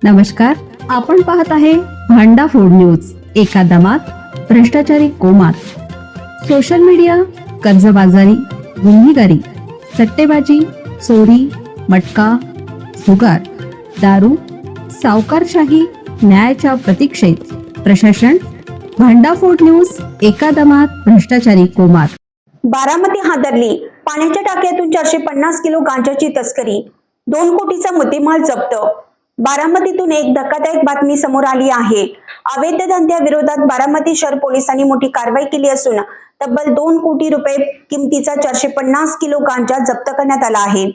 नमस्कार, आपण पाहत आहे भांडा फोड न्यूज. एका दमात भ्रष्टाचारी कोमात. सोशल मीडिया, कर्जबाजारी, गुन्हेगारी, सट्टेबाजी, चोरी, मटका, जुगार, दारू, सावकारशाही, न्यायाच्या प्रतीक्षेत प्रशासन. भांडाफोड न्यूज. एका दमात भ्रष्टाचारी कोमात. बारामती हादरली. पाण्याच्या टाक्यातून 450 किलो गांजाची तस्करी, 2 कोटीचा मुद्देमाल जप्त. बारामतीतून एक धक्कादायक बातमी समोर आली आहे. अवैध धंद्याविरोधात बारामती शहर पोलिसांनी मोठी कारवाई केली असून तब्बल 2 कोटी रुपये किमतीचा 450 किलो गांजा जप्त करण्यात आला आहे.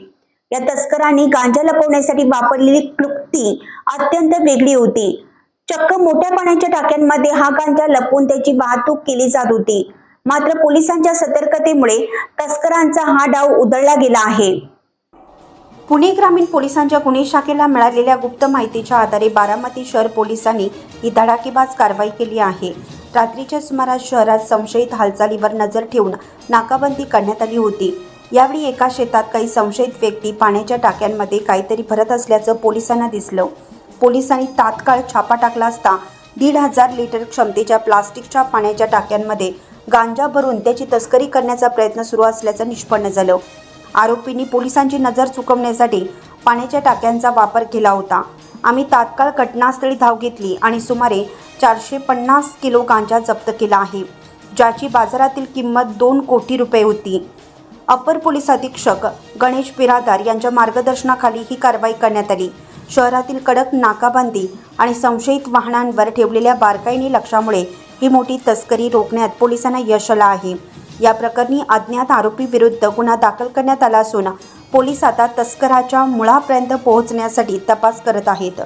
या तस्करांनी गांजा लपवण्यासाठी वापरलेली क्लुप्ती अत्यंत वेगळी होती. चक्क मोठ्या पाण्याच्या टाक्यांमध्ये हा गांजा लपवून त्याची वाहतूक केली जात होती. मात्र पोलिसांच्या सतर्कतेमुळे तस्करांचा हा डाव उधळला गेला आहे. पुणे ग्रामीण पोलिसांच्या गुन्हे शाखेला मिळालेल्या गुप्त माहितीच्या आधारे बारामती शहर पोलिसांनी ही धडाकेबाज कारवाई केली आहे. रात्रीच्या सुमारास शहरात संशयित हालचालीवर नजर ठेवून नाकाबंदी करण्यात आली होती. यावेळी एका शेतात काही संशयित व्यक्ती पाण्याच्या टाक्यांमध्ये काहीतरी भरत असल्याचं पोलिसांना दिसलं. पोलिसांनी तात्काळ छापा टाकला असता 1,500 लिटर क्षमतेच्या प्लास्टिकच्या पाण्याच्या टाक्यांमध्ये गांजा भरून त्याची तस्करी करण्याचा प्रयत्न सुरू असल्याचं निष्पन्न झालं. आरोपींनी पोलिसांची नजर चुकवण्यासाठी पाण्याच्या टाक्यांचा वापर केला होता. आम्ही तात्काळ घटनास्थळी धाव घेतली आणि सुमारे 450 किलो गांजा जप्त केला आहे, ज्याची बाजारातील किंमत 2 कोटी रुपये होती. अपर पोलीस अधीक्षक गणेश बिरादार यांच्या मार्गदर्शनाखाली ही कारवाई करण्यात आली. शहरातील कडक नाकाबंदी आणि संशयित वाहनांवर ठेवलेल्या बारकाईने लक्षामुळे ही मोठी तस्करी रोखण्यात पोलिसांना यश आलं आहे. या प्रकरणी अज्ञात आरोपी विरुद्ध गुन्हा दाखल करण्यात आला असून पोलीस आता तस्कराच्या मुळापर्यंत पोहोचण्यासाठी तपास करत आहेत.